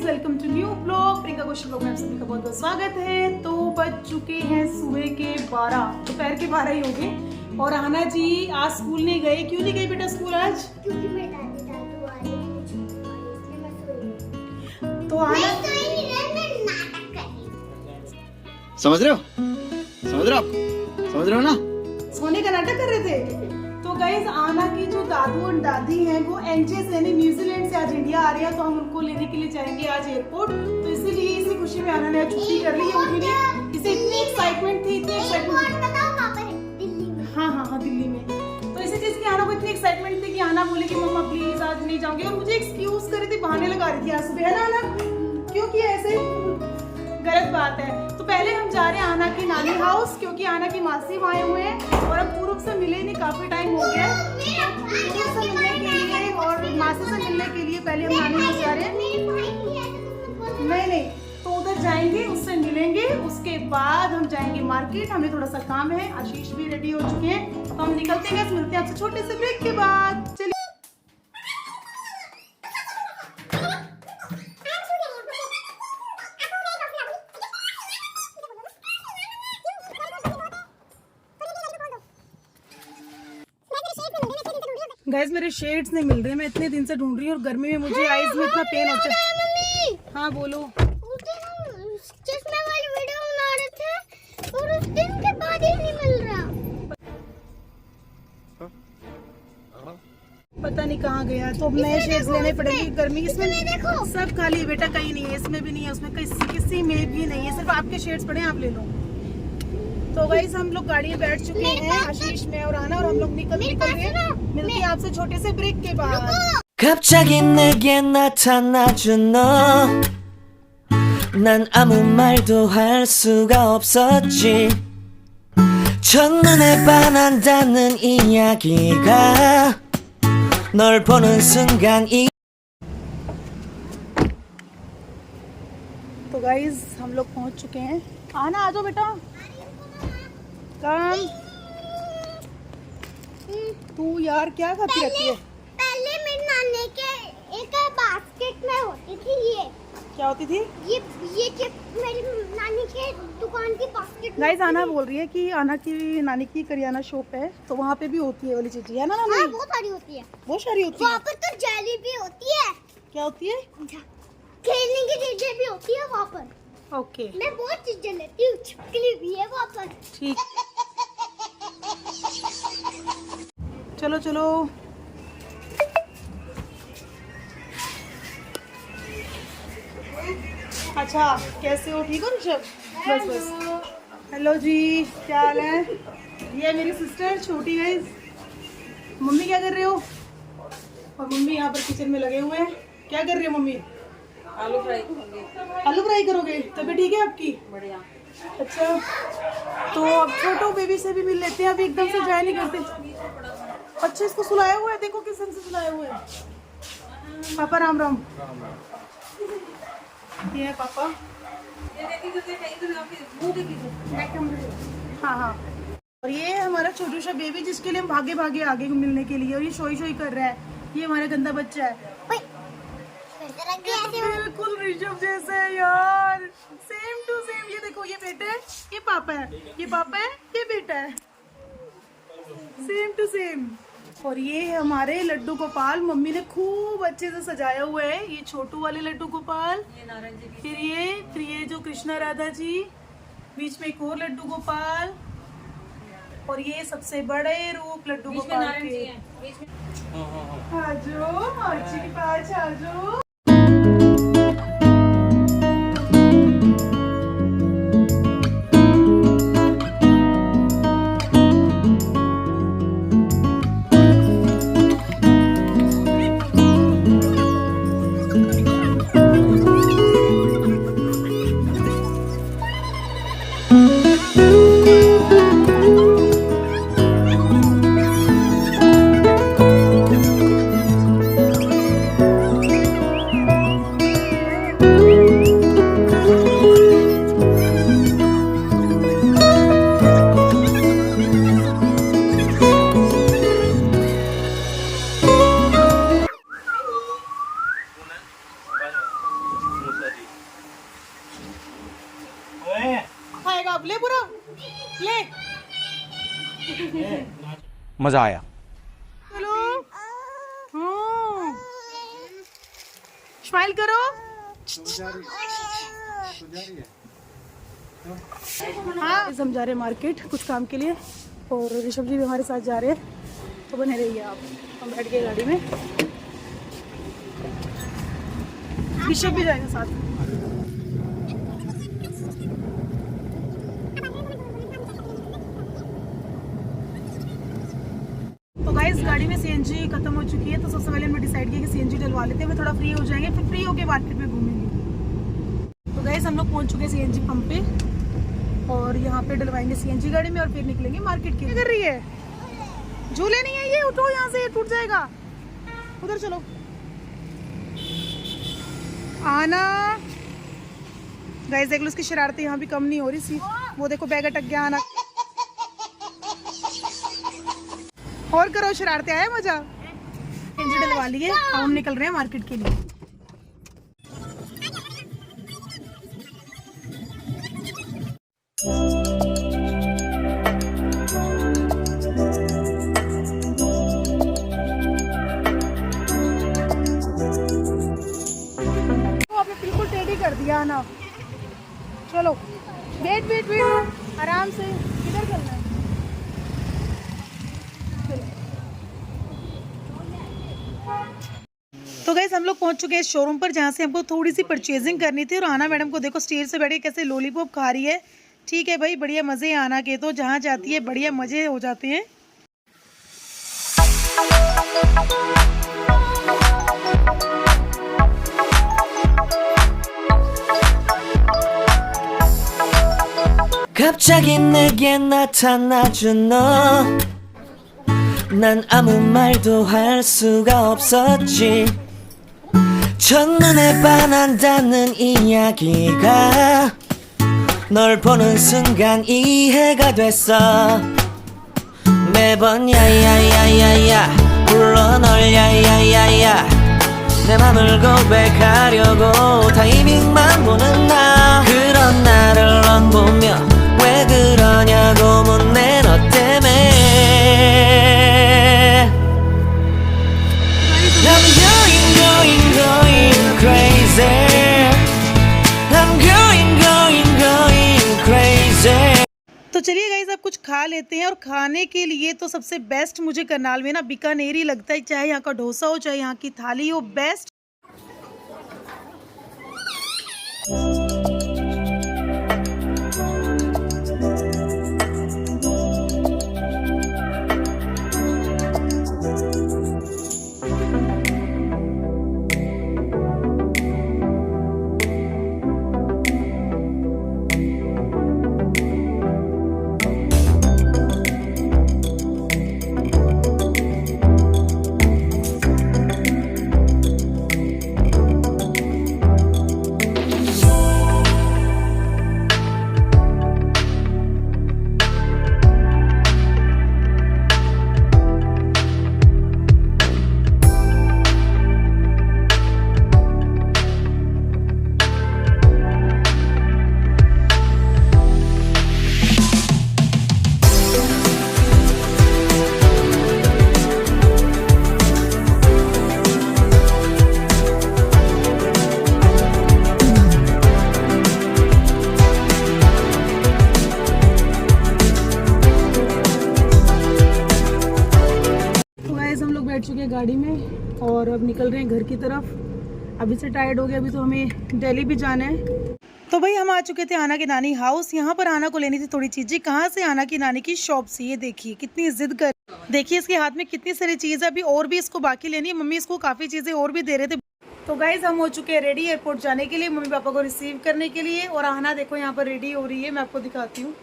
Welcome to new blog. Priyanka Kaushal blog में आप सभी का बहुत बहुत स्वागत है। तो बज चुके हैं सुबह के 12, दोपहर के 12 ही हो गए। और आना जी आज स्कूल नहीं गए। क्यों नहीं गई बेटा स्कूल आज? क्योंकि मेरे दादी दादू आ रहे हैं, इसलिए मैं सोई। तो आना मैं सोई नहीं रही, मैं नाटक कर रही हूँ। समझ रहे हो आप? समझ रहे हो ना? सोने का नाटक कर रहे थे। तो गाइस आना की जो दादू और दादी हैं वो एनजे से यानी न्यूजीलैंड से आज इंडिया आ रहे हैं, तो हम उनको लेने के लिए जाएंगे आज एयरपोर्ट। तो इसीलिए इसी खुशी में आना ने आज छुट्टी कर ली है। इसे इतनी एक्साइटमेंट थी, इतनी एक्साइटमेंट। बताओ कहाँ पर है? दिल्ली में। हाँ दिल्ली में। तो इसी चीज की आना को इतनी एक्साइटमेंट थी कि आना बोले कि मम्मा प्लीज आज नहीं जाऊंगी, और मुझे एक्सक्यूज कर रही थी, बहाने लगा रही थी आज सुबह, है ना आना? क्यों किया ऐसे? गलत बात है। तो पहले हम जा रहे हैं आना की नानी हाउस, क्योंकि आना की मासी वहाँ आए हुए हैं और अब पूर्व से मिले नहीं, काफी टाइम हो गया। पूर्व से मिलने के लिए और मासी से मिलने के लिए पहले हम नानी हाउस जा रहे हैं। नहीं, तो उधर जाएंगे, उससे मिलेंगे, उसके बाद हम जाएंगे मार्केट। हमें थोड़ा सा काम है। आशीष भी रेडी हो चुके हैं, तो हम निकलते हैं। मिलते हैं आपसे छोटे से ब्रेक के बाद। चलिए गाइस, मेरे शेड्स नहीं मिल रहे, मैं इतने दिन से ढूंढ रही हूँ और गर्मी में मुझे आईज में इतना पेन होता है। हाँ बोलो। चश्मे वाली वीडियो बना रहे थे और उस दिन के बाद ही नहीं मिल रहा। पता नहीं कहाँ गया, तो अब नए शेड्स लेने पड़ेंगे। गर्मी इसमें देखो सब खाली है बेटा, कहीं नहीं है, इसमें भी नहीं है, उसमें किसी में भी नहीं है, सिर्फ आपके शेड्स पड़े हैं, आप ले लो। तो गाइस हम लोग गाड़ी में बैठ चुके हैं, आशीष में और आना, और हम लोग निकल रहे हैं। मिलते हैं आपसे छोटे से ब्रेक के बाद। 갑자기 내게 나타나준 너, 난 아무 말도 할 수가 없었지. 첫눈에 반한다는 이야기가 널 보는 순간 तो गाइस हम लोग पहुंच चुके हैं। आना आ जाओ बेटा, काम। तू यार क्या खाती रहती है? पहले मेरे नानी के एक बास्केट में होती थी ये। क्या होती थी? ये चिप मेरी नानी के दुकान की बास्केट में। गाइस आना बोल रही है कि आना की नानी की करियाना शॉप है, तो वहाँ पे भी होती है वाली चीजें, है ना नानी? हाँ, बहुत सारी होती है। बहुत सारी होती है। वहाँ पर तो जेली भी होती है। क्या होती है? खेलने की चीजें भी होती है वहाँ पर। ओके मैं बहुत चीजें लेती हूँ, छिपकली भी है वहाँ पर। ठीक, चलो चलो। अच्छा कैसे हो? ठीक हो ऋषभ? बस। हेलो जी, क्या हाल है? ये मेरी सिस्टर छोटी है। मम्मी क्या कर रहे हो? और मम्मी यहाँ पर किचन में लगे हुए हैं। क्या कर रहे हो मम्मी? आलू फ्राई करोगे? आलू फ्राई करोगे? तबीयत ठीक है आपकी? बढ़िया। अच्छा, तो अब छोटो बेबी से भी मिल लेते हैं, अभी एकदम से जाए नहीं करते। अच्छा इसको सुलाया हुआ है, देखो किस ढंग से सुलाया हुआ है। पापा राम राम। ये है पापा। हाँ। और ये हमारा छोटू सा बेबी, जिसके लिए हम भागे भागे आगे मिलने के लिए, और ये शोई शोई कर रहा है। ये हमारा गंदा बच्चा है। बिल्कुल ऋषभ जैसे है यार, सेम टू सेम। ये देखो, ये बेटा है, ये पापा है, ये पापा है, ये बेटा है, सेम टू सेम। और ये है हमारे लड्डू गोपाल, मम्मी ने खूब अच्छे से सजाया हुआ है। ये छोटू वाले लड्डू गोपाल, फिर ये जो कृष्णा राधा जी, बीच में एक और लड्डू गोपाल, और ये सबसे बड़े रूप लड्डू गोपाल के। आजो माची के पास आजो। अब ले पूरा ले। मजा आया। चलो स्माइल करो। हाँ हम जा रहे हैं मार्केट कुछ काम के लिए और ऋषभ जी भी हमारे साथ जा रहे हैं, तो बने रहिए आप। हम बैठ गए गाड़ी में, ऋषभ भी जाएगा साथ। तो गाइस गाड़ी में सीएनजी खत्म हो चुकी है, तो सबसे पहले हमने डिसाइड किया कि सीएनजी डलवा लेते हैं, फिर थोड़ा फ्री हो जाएंगे, फिर फ्री होके मार्केट में घूमेंगे। तो गाइस हम लोग पहुंच चुके हैं सीएनजी पंप पे और यहाँ पे डलवाएंगे सीएनजी गाड़ी में और फिर निकलेंगे मार्केट के लिए। क्या कर रही है? झूले नहीं है ये, उठो यहाँ से, ये टूट जाएगा। उधर चलो आना। गाइस देख लो उसकी शरारतें यहाँ भी कम नहीं हो रही सी। वो देखो बैग अटक गया। आना और करो शरारतें, आया मजा। इंजन डलवा लिए, अब हम निकल रहे हैं मार्केट के लिए। तो आपने बिल्कुल टेढ़ी कर दिया ना। चलो वेट वेट वेट, आराम से। किधर चलना है? तो गाइस हम लोग पहुंच चुके हैं शोरूम पर, जहां से हमको थोड़ी सी परचेजिंग करनी थी। और आना मैडम को देखो स्टेज से बैठे कैसे लॉलीपॉप खा रही है। ठीक है भाई, बढ़िया मजे हैं आना के, तो जहां जाती है बढ़िया मजे हो जाते हैं। 갑자기 내게 나타나준 너, 난 아무 말도 할 수가 없었지. 첫눈에 반한다는 이야기가 널 보는 순간 이해가 됐어. 매번 야야야야야 불러 널 야야야야, 내 맘을 고백하려고 타이밍만 보는 나. 그런 나를 넌 보며 왜 그러냐고 묻네, 너 때문에. I'm going crazy. I'm going crazy. तो चलिए गाइस अब कुछ खा लेते हैं। और खाने के लिए तो सबसे बेस्ट मुझे करनाल में ना बीकानेरी लगता है, चाहे यहाँ का डोसा हो चाहे यहाँ की थाली हो, बेस्ट। बैठ चुके हैं गाड़ी में और अब निकल रहे हैं घर की तरफ। अभी से टायर्ड हो गए, अभी तो हमें दिल्ली भी जाना है। तो भाई हम आ चुके थे आना की नानी हाउस। यहाँ पर आना को लेनी थी थोड़ी चीजें। कहाँ से? आना की नानी की शॉप से। ये देखिए कितनी जिद कर, देखिए इसके हाथ में कितनी सारी चीज है। अभी और भी इसको बाकी लेनी है, मम्मी इसको काफी चीजें और भी दे रहे थे। तो गाइज हम हो चुके हैं रेडी एयरपोर्ट जाने के लिए, मम्मी पापा को रिसीव करने के लिए। और आना देखो यहाँ पर रेडी हो रही है, मैं आपको दिखाती हूँ।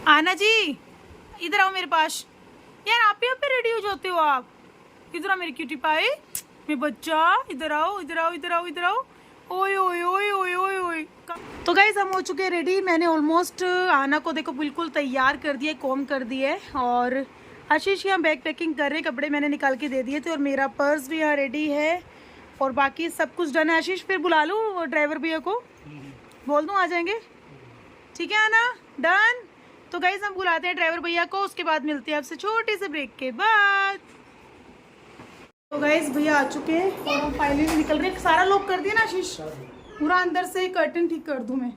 आना जी इधर आओ मेरे पास। यार आप यहाँ पे रेडी हो जाते हो आप? इधर आओ मेरी क्यूटी पाए, मेरे बच्चा, इधर आओ इधर आओ इधर आओ इधर आओ। ओए ओए ओए ओए ओए ओए। तो गाइज हम हो चुके हैं रेडी। मैंने ऑलमोस्ट आना को देखो बिल्कुल तैयार कर दिया, कॉम कर दिया है। और आशीष यहाँ बैग पैकिंग कर रहे हैं, कपड़े मैंने निकाल के दे दिए थे। और मेरा पर्स भी यहाँ रेडी है और बाकी सब कुछ डन है। आशीष फिर बुला लूँ ड्राइवर भैया को, बोल दूँ आ जाएंगे? ठीक है आना? डन। तो गाइस हम बुलाते हैं ड्राइवर भैया को, उसके बाद मिलते हैं आपसे छोटे से ब्रेक के बाद। तो गाइस भैया आ चुके हैं और हम फाइनली निकल रहे हैं। सारा लॉक कर दिया ना आशीष? पूरा अंदर से कर्टन ठीक कर दूं मैं।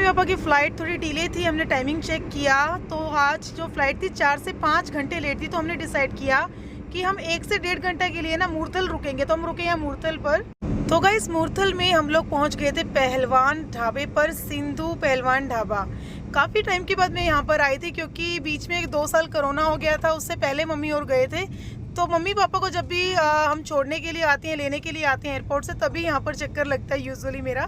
पापा की फ़्लाइट थोड़ी डिले थी, हमने टाइमिंग चेक किया तो आज जो फ़्लाइट थी 4 से 5 घंटे लेट थी। तो हमने डिसाइड किया कि हम 1 से 1.5 घंटा के लिए ना मूर्थल रुकेंगे। तो हम रुके हैं मूर्थल पर। तो गाइस मूर्थल में हम लोग पहुंच गए थे पहलवान ढाबे पर, सिंधु पहलवान ढाबा। काफ़ी टाइम के बाद मैं यहाँ पर आई थी क्योंकि बीच में 2 साल कोरोना हो गया था, उससे पहले मम्मी और गए थे। तो मम्मी पापा को जब भी हम छोड़ने के लिए आते हैं, लेने के लिए आते हैं एयरपोर्ट से, तभी यहाँ पर चक्कर लगता है यूजुअली मेरा।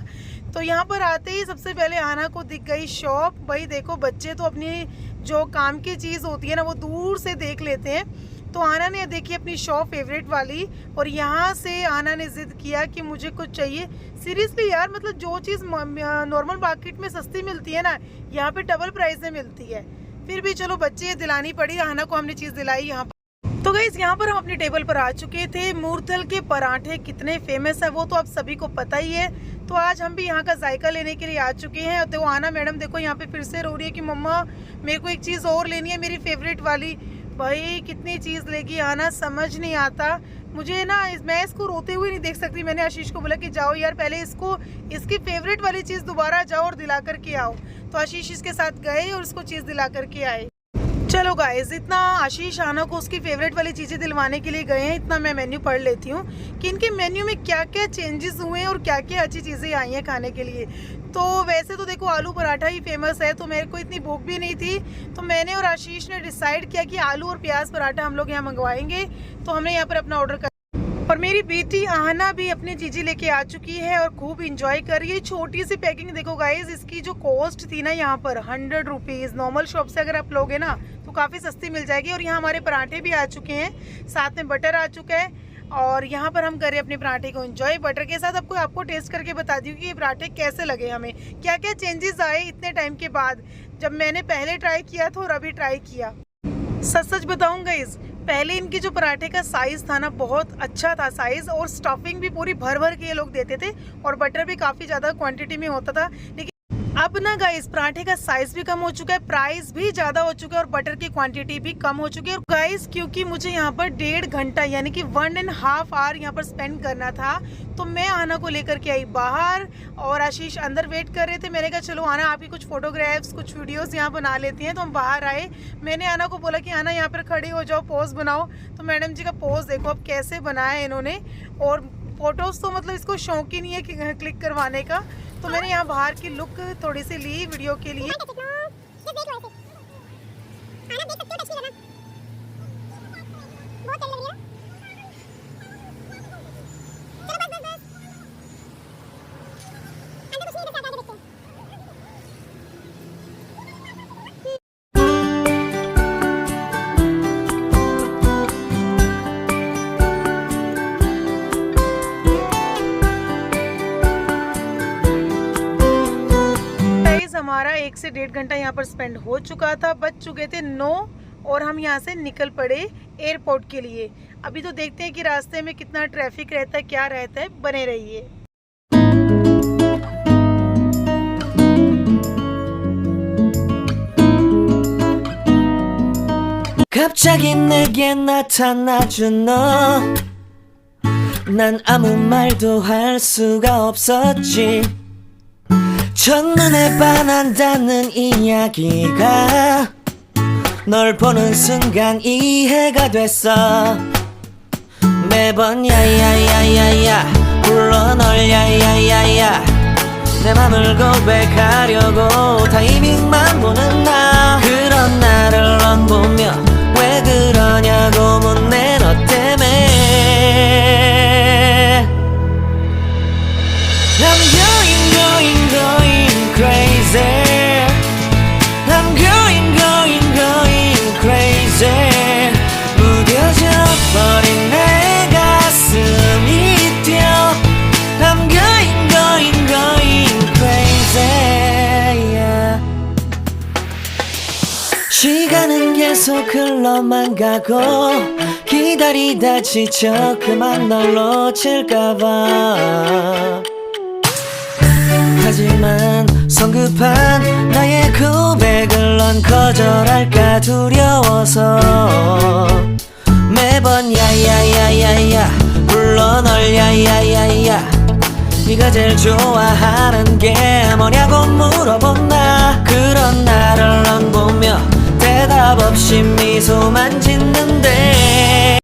तो यहाँ पर आते ही सबसे पहले आना को दिख गई शॉप। भाई देखो बच्चे तो अपनी जो काम की चीज़ होती है ना वो दूर से देख लेते हैं। तो आना ने देखी अपनी शॉप फेवरेट वाली, और यहाँ से आना ने जिद किया कि मुझे कुछ चाहिए। सीरियसली यार, मतलब जो चीज़ नॉर्मल मार्केट में सस्ती मिलती है ना, यहाँ पे डबल प्राइस में मिलती है। फिर भी चलो बच्चे दिलानी पड़ी, आना को हमने चीज़ दिलाई यहाँ पर। तो गाइस यहाँ पर हम अपने टेबल पर आ चुके थे। मूर्थल के पराठे कितने फेमस है वो तो आप सभी को पता ही है। तो आज हम भी यहाँ का जायका लेने के लिए आ चुके हैं। तो आना मैडम देखो यहाँ पे फिर से रो रही है कि मम्मा मेरे को एक चीज़ और लेनी है, मेरी फेवरेट वाली। भाई कितनी चीज़ लेगी आना, समझ नहीं आता मुझे ना। मैं इसको रोते हुए नहीं देख सकती। मैंने आशीष को बोला कि जाओ यार पहले इसको, इसकी फेवरेट वाली चीज़ दोबारा जाओ और दिला करके आओ। तो आशीष इसके साथ गए और उसको चीज़ दिला करके आए। चलो गाइस, इतना आशीष आना को उसकी फेवरेट वाली चीज़ें दिलवाने के लिए गए हैं, इतना मैं मेन्यू पढ़ लेती हूँ कि इनके मेन्यू में क्या क्या चेंजेस हुए हैं और क्या क्या अच्छी चीज़ें आई हैं खाने के लिए। तो वैसे तो देखो आलू पराठा ही फेमस है, तो मेरे को इतनी भूख भी नहीं थी। तो मैंने और आशीष ने डिसाइड किया कि आलू और प्याज पराठा हम लोग यहाँ मंगवाएंगे। तो हमने यहाँ पर अपना ऑर्डर कर, और मेरी बेटी आहना भी अपनी चीज़ें लेके आ चुकी है और खूब इंजॉय कर रही है। छोटी सी पैकिंग देखो गाइज, इसकी जो कॉस्ट थी ना यहाँ पर 100 रुपीज़। नॉर्मल शॉप से अगर आप लोगे ना तो काफ़ी सस्ती मिल जाएगी। और यहाँ हमारे पराठे भी आ चुके हैं, साथ में बटर आ चुका है। और यहाँ पर हम करें अपने पराठे को एंजॉय बटर के साथ। आपको टेस्ट करके बता दी कि ये पराठे कैसे लगे, हमें क्या क्या चेंजेस आए इतने टाइम के बाद, जब मैंने पहले ट्राई किया था और अभी ट्राई किया। सच बताऊँगा इस पहले इनकी जो पराठे का साइज़ था ना बहुत अच्छा था साइज़, और स्टफिंग भी पूरी भर भर के ये लोग देते थे और बटर भी काफ़ी ज़्यादा क्वांटिटी में होता था। लेकिन अब ना गाइस पराठे का साइज भी कम हो चुका है, प्राइस भी ज़्यादा हो चुका है और बटर की क्वांटिटी भी कम हो चुकी है। और गाइस क्योंकि मुझे यहाँ पर 1.5 घंटा यानी कि 1.5 आवर यहाँ पर स्पेंड करना था, तो मैं आना को लेकर के आई बाहर और आशीष अंदर वेट कर रहे थे। मैंने कहा चलो आना आपकी कुछ फोटोग्राफ्स कुछ वीडियोस यहाँ बना लेती हैं। तो हम बाहर आए, मैंने आना को बोला कि आना यहाँ पर खड़ी हो जाओ, पोज बनाओ। तो मैडम जी का पोज देखो अब कैसे बनाया इन्होंने, और फोटोज़ तो मतलब इसको शौक ही नहीं है कि क्लिक करवाने का। तो मैंने यहाँ बाहर की लुक थोड़ी सी ली वीडियो के लिए। हमारा 1 से 1.5 घंटा यहाँ पर स्पेंड हो चुका था, बज चुके थे 9 और हम यहाँ से निकल पड़े एयरपोर्ट के लिए। अभी तो देखते हैं कि रास्ते में कितना ट्रैफिक रहता है, क्या रहता है, बने रहिए। 갑자기 내게 나타나준 너 난 아무 말도 할 수가 없었지 첫눈에 반한다는 이야기가 널 보는 순간 이해가 됐어 매번 야야야야야 불러 널 야야야야 내 맘을 고백하려고 타이밍만 보는 나 그런 나를 넌 보며 왜 그러냐고 묻네 너 때문에 I'm going crazy I'm going crazy 무뎌져 버린 내 가슴이 뛰어 I'm going crazy yeah. 시간은 계속 흘러만 가고 기다리다 지쳐 그만 널 놓칠까봐 하지만 성급한 나의 고백을 넌 거절할까 두려워서 매번 야야야야야 불러 널 야야야야 네가 제일 좋아하는 게 뭐냐고 물어본 나 그런 나를 넌 보며 대답 없이 मि소만 짓는데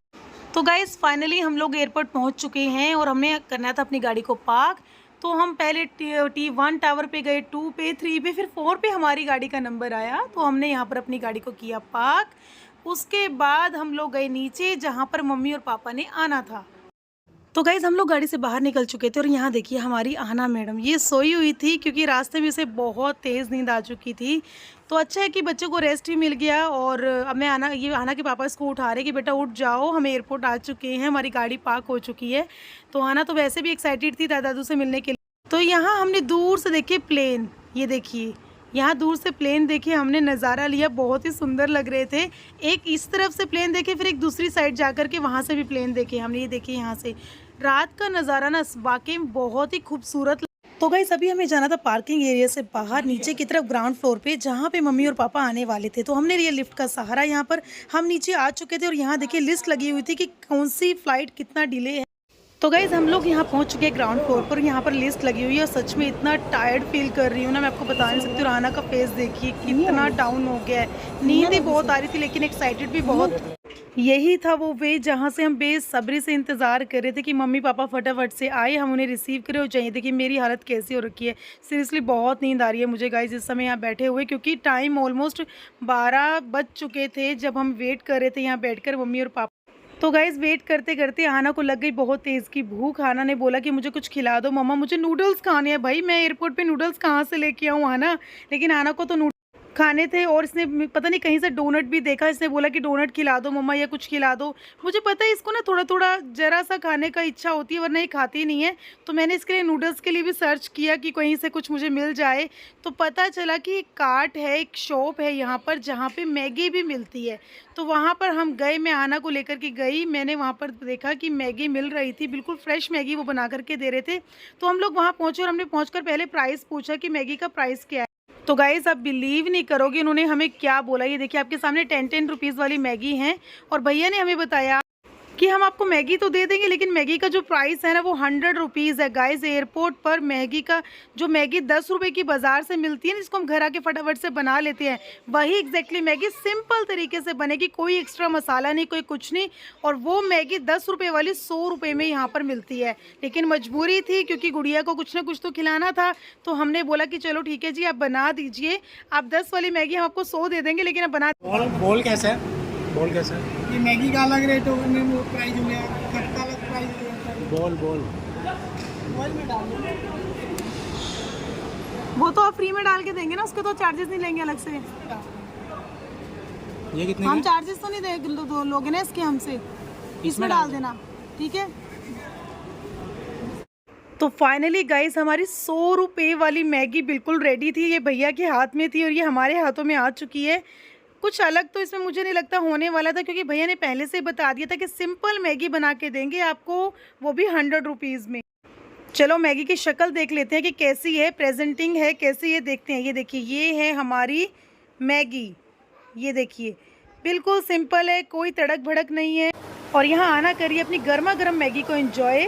तो गाइस फाइनली हम लोग एयरपोर्ट पहुंच चुके हैं और हमें करना था अपनी गाड़ी को पार्क। तो हम पहले T1 टावर पे गए, 2 पे, 3 पे, फिर 4 पे हमारी गाड़ी का नंबर आया तो हमने यहाँ पर अपनी गाड़ी को किया पार्क। उसके बाद हम लोग गए नीचे जहाँ पर मम्मी और पापा ने आना था। तो गाइज़ हम लोग गाड़ी से बाहर निकल चुके थे और यहाँ देखिए हमारी आना मैडम ये सोई हुई थी क्योंकि रास्ते में से बहुत तेज़ नींद आ चुकी थी। तो अच्छा है कि बच्चों को रेस्ट भी मिल गया और अब मैं आना के पापा इसको उठा रहे कि बेटा उठ जाओ हम एयरपोर्ट आ चुके हैं, हमारी गाड़ी पार्क हो चुकी है। तो आना तो वैसे भी एक्साइटेड थी दादू से मिलने के लिए। तो यहाँ हमने दूर से देखिए प्लेन, ये देखिए यहाँ दूर से प्लेन देखे हमने नज़ारा लिया, बहुत ही सुंदर लग रहे थे। एक इस तरफ से प्लेन देखे फिर एक दूसरी साइड जा कर के वहाँ से भी प्लेन देखे हमने, ये देखिए यहाँ से रात का नज़ारा ना वाकई में बहुत ही खूबसूरत। तो गाइस अभी हमें जाना था पार्किंग एरिया से बाहर नीचे की तरफ ग्राउंड फ्लोर पे जहाँ पे मम्मी और पापा आने वाले थे। तो हमने लिया लिफ्ट का सहारा, यहाँ पर हम नीचे आ चुके थे और यहाँ देखिए लिस्ट लगी हुई थी कि कौन सी फ्लाइट कितना डिले है। तो गाइज़ हम लोग यहाँ पहुँच चुके हैं ग्राउंड फ्लोर पर, यहाँ पर लिस्ट लगी हुई है और सच में इतना टायर्ड फील कर रही हूँ ना, मैं आपको बता नहीं सकती। राना का फेस देखिए कितना डाउन हो गया है, नींद ही बहुत आ रही थी लेकिन एक्साइटेड भी बहुत। यही था वो वे जहाँ से हम बेसब्री से इंतज़ार कर रहे थे कि मम्मी पापा फटाफट से आए, हम उन्हें रिसीव करें और चाहिए। देखिए मेरी हालत कैसी हो रखी है, सीरियसली बहुत नींद आ रही है मुझे गाइज़ इस समय यहाँ बैठे हुए, क्योंकि टाइम ऑलमोस्ट 12 बज चुके थे जब हम वेट कर रहे थे यहाँ बैठकर मम्मी और पापा। तो गाइज़ वेट करते करते आना को लग गई बहुत तेज़ की भूख। आना ने बोला कि मुझे कुछ खिला दो मम्मा, मुझे नूडल्स खाने हैं। भाई मैं एयरपोर्ट पे नूडल्स कहाँ से लेके आऊँ आना, लेकिन आना को तो नूडल्स खाने थे और इसने पता नहीं कहीं से डोनट भी देखा, इसने बोला कि डोनट खिला दो मम्मा या कुछ खिला दो। मुझे पता है इसको ना थोड़ा थोड़ा ज़रा सा खाने का इच्छा होती है वरना ये खाती नहीं है। तो मैंने इसके लिए नूडल्स के लिए भी सर्च किया कि कहीं से कुछ मुझे मिल जाए, तो पता चला कि एक कार्ट है, एक शॉप है यहाँ पर जहाँ पे मैगी भी मिलती है। तो वहाँ पर हम गए, मैं आना को लेकर के गई, मैंने वहाँ पर देखा कि मैगी मिल रही थी, बिल्कुल फ्रेश मैगी वो बना करके दे रहे थे। तो हम लोग वहाँ पहुँचे और हमने पहुँचकर पहले प्राइस पूछा कि मैगी का प्राइस क्या है। तो गाइज़ आप बिलीव नहीं करोगे उन्होंने हमें क्या बोला, ये देखिए आपके सामने 10 रुपीज़ वाली मैगी है और भैया ने हमें बताया कि हम आपको मैगी तो दे देंगे लेकिन मैगी का जो प्राइस है ना वो 100 रुपीज़ है। गाइस एयरपोर्ट पर मैगी का जो मैगी 10 रुपये की बाज़ार से मिलती है ना, जिसको हम घर आके फटाफट से बना लेते हैं, वही एग्जैक्टली मैगी सिंपल तरीके से बनेगी, कोई एक्स्ट्रा मसाला नहीं, कोई कुछ नहीं। और वो मैगी 10 रुपये वाली 100 रुपये में यहाँ पर मिलती है। लेकिन मजबूरी थी क्योंकि गुड़िया को कुछ ना कुछ तो खिलाना था, तो हमने बोला कि चलो ठीक है जी आप बना दीजिए, आप 10 वाली मैगी हम आपको 100 दे देंगे लेकिन आप बना। बोल कैसे है, बोल कैसे है? ये मैगी का अलग रेट हो वो प्राइस हो गया, सबका अलग प्राइस हो गया। बोल बोल में डाल दो, वो तो आप फ्री में डाल के देंगे ना, उसके तो चार्जेस नहीं लेंगे अलग से। ये कितने हम चार्जेस तो नहीं दे लोगे ना इसके हमसे, इसमें डाल देना ठीक है। तो फाइनली गाइस हमारी 100 रुपये वाली मैगी बिल्कुल रेडी थी, ये भैया के हाथ में थी और ये हमारे हाथों में आ चुकी है। कुछ अलग तो इसमें मुझे नहीं लगता होने वाला था क्योंकि भैया ने पहले से बता दिया था कि सिंपल मैगी बना के देंगे आपको, वो भी 100 रुपीज़ में। चलो मैगी की शक्ल देख लेते हैं कि कैसी है, प्रेजेंटिंग है कैसी है, देखते हैं। ये देखिए ये है हमारी मैगी, ये देखिए बिल्कुल सिंपल है, कोई तड़क भड़क नहीं है। और यहाँ आना करिए अपनी गर्मा गर्म मैगी को एंजॉय।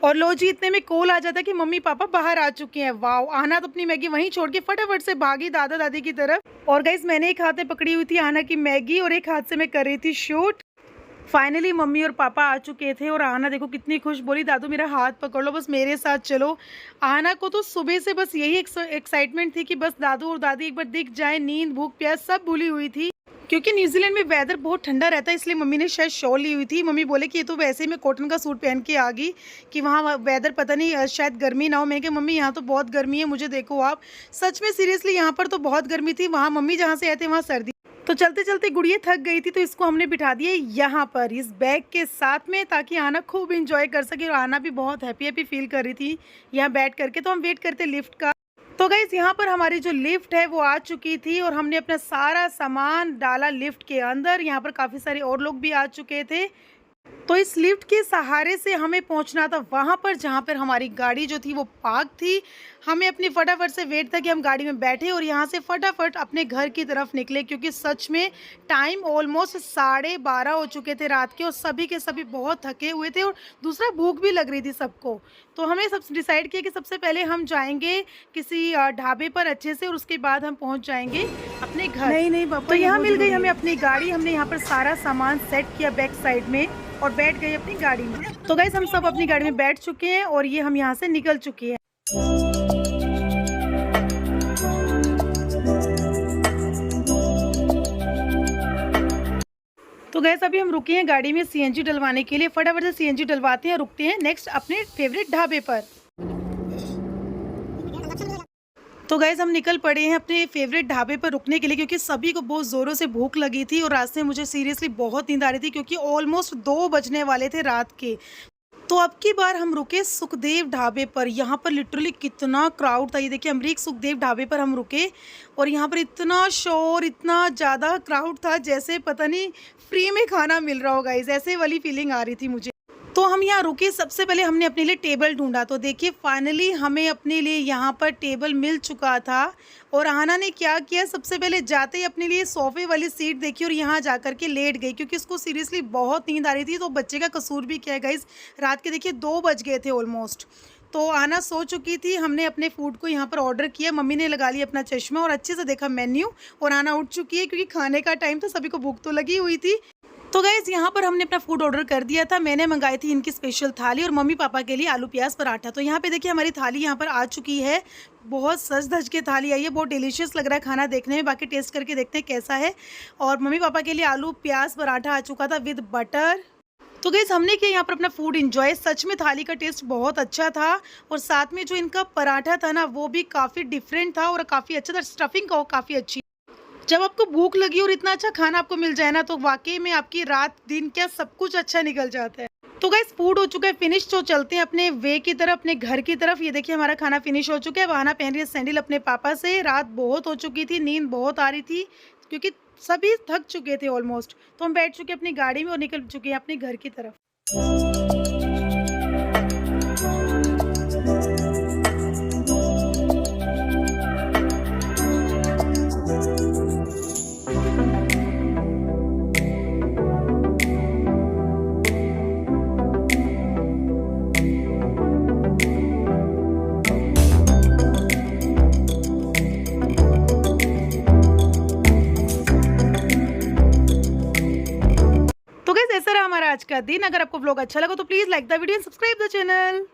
और लो जी, इतने में कॉल आ जाता कि मम्मी पापा बाहर आ चुके हैं। वाओ, आना तो अपनी मैगी वहीं छोड़ के फटाफट से भागी दादा दादी की तरफ। और गाइस, मैंने एक हाथ में पकड़ी हुई थी आना की मैगी और एक हाथ से मैं कर रही थी शूट। फाइनली मम्मी और पापा आ चुके थे और आना देखो कितनी खुश, बोली दादू मेरा हाथ पकड़ लो, बस मेरे साथ चलो। आना को तो सुबह से बस यही एक्साइटमेंट थी कि बस दादू और दादी एक बार दिख जाए। नींद भूख प्यास सब भूली हुई थी, क्योंकि न्यूजीलैंड में वेदर बहुत ठंडा रहता है, इसलिए मम्मी ने शायद शॉल ली हुई थी। मम्मी बोले कि ये तो वैसे ही मैं कॉटन का सूट पहन के आ गई कि वहाँ वेदर पता नहीं शायद गर्मी ना हो। मैं कि मम्मी यहाँ तो बहुत गर्मी है, मुझे देखो आप। सच में सीरियसली यहाँ पर तो बहुत गर्मी थी, वहाँ मम्मी जहाँ से आए थे वहाँ सर्दी। तो चलते चलते गुड़िया थक गई थी, तो इसको हमने बिठा दिया यहाँ पर इस बैग के साथ में, ताकि आना खूब इंजॉय कर सके। और आना भी बहुत हैप्पी फील कर रही थी यहाँ बैठ करके। तो हम वेट करते लिफ्ट का। तो गाइस, यहाँ पर हमारी जो लिफ्ट है वो आ चुकी थी और हमने अपना सारा सामान डाला लिफ्ट के अंदर। यहाँ पर काफ़ी सारे और लोग भी आ चुके थे। तो इस लिफ्ट के सहारे से हमें पहुंचना था वहां पर जहां पर हमारी गाड़ी जो थी वो पार्क थी। हमें अपनी फटाफट से वेट था कि हम गाड़ी में बैठे और यहां से फटाफट अपने घर की तरफ निकले, क्योंकि सच में टाइम ऑलमोस्ट 12:30 हो चुके थे रात के और सभी के सभी बहुत थके हुए थे और दूसरा भूख भी लग रही थी सबको। तो हमें सब डिसाइड किया कि सबसे पहले हम जाएंगे किसी ढाबे पर अच्छे से और उसके बाद हम पहुँच जाएंगे अपने घर। नहीं पापा, तो यहाँ मिल गई हमें अपनी गाड़ी। हमने यहाँ पर सारा सामान सेट किया बैक साइड में और बैठ गए अपनी गाड़ी में। तो गाइस, हम सब अपनी गाड़ी में बैठ चुके हैं और ये हम यहाँ से निकल चुके हैं। तो गाइस, अभी हम रुके हैं गाड़ी में सीएनजी डलवाने के लिए। फटाफट से सीएनजी डलवाते हैं, रुकते हैं नेक्स्ट अपने फेवरेट ढाबे पर। तो गाइस, हम निकल पड़े हैं अपने फेवरेट ढाबे पर रुकने के लिए, क्योंकि सभी को बहुत ज़ोरों से भूख लगी थी और रास्ते में मुझे सीरियसली बहुत नींद आ रही थी, क्योंकि ऑलमोस्ट 2 बजने वाले थे रात के। तो अब की बार हम रुके सुखदेव ढाबे पर। यहाँ पर लिटरली कितना क्राउड था, ये देखिए अमरीक सुखदेव ढाबे पर हम रुके और यहाँ पर इतना शोर, इतना ज़्यादा क्राउड था जैसे पता नहीं फ्री में खाना मिल रहा हो गाइस, ऐसे वाली फीलिंग आ रही थी मुझे। तो हम यहाँ रुके, सबसे पहले हमने अपने लिए टेबल ढूंढा। तो देखिए फाइनली हमें अपने लिए यहाँ पर टेबल मिल चुका था। और आना ने क्या किया, सबसे पहले जाते ही अपने लिए सोफे वाली सीट देखी और यहाँ जा कर के लेट गई, क्योंकि उसको सीरियसली बहुत नींद आ रही थी। तो बच्चे का कसूर भी क्या है गाइस, रात के देखिए 2 बज गए थे ऑलमोस्ट। तो आना सो चुकी थी। हमने अपने फूड को यहाँ पर ऑर्डर किया, मम्मी ने लगा लिया अपना चश्मा और अच्छे से देखा मेन्यू और आना उठ चुकी है, क्योंकि खाने का टाइम था, सभी को भूख तो लगी हुई थी। तो गाइस, यहाँ पर हमने अपना फूड ऑर्डर कर दिया था। मैंने मंगाई थी इनकी स्पेशल थाली और मम्मी पापा के लिए आलू प्याज पराठा। तो यहाँ पे देखिए हमारी थाली यहाँ पर आ चुकी है। बहुत सज धज के थाली आई है, बहुत डिलीशियस लग रहा है खाना देखने में। बाकी टेस्ट करके देखते हैं कैसा है। और मम्मी पापा के लिए आलू प्याज पराठा आ चुका था विद बटर। तो गाइस, हमने किया यहाँ पर अपना फूड एंजॉय। सच में थाली का टेस्ट बहुत अच्छा था और साथ में जो इनका पराठा था ना वो भी काफ़ी डिफरेंट था और काफ़ी अच्छा था। स्टफिंग का काफ़ी अच्छी। जब आपको भूख लगी और इतना अच्छा खाना आपको मिल जाए ना, तो वाकई में आपकी रात दिन क्या सब कुछ अच्छा निकल जाता है। तो गाइस, फूड हो चुका है फिनिश। तो चलते हैं अपने वे की तरफ, अपने घर की तरफ। ये देखिए हमारा खाना फिनिश हो चुका है। वाना पहन रही है सैंडल अपने पापा से। रात बहुत हो चुकी थी, नींद बहुत आ रही थी, क्योंकि सभी थक चुके थे ऑलमोस्ट। तो हम बैठ चुके अपनी गाड़ी में और निकल चुके हैं अपने घर की तरफ। ऐसा रहा हमारा आज का दिन। अगर आपको व्लॉग अच्छा लगा तो please like the video and subscribe the channel.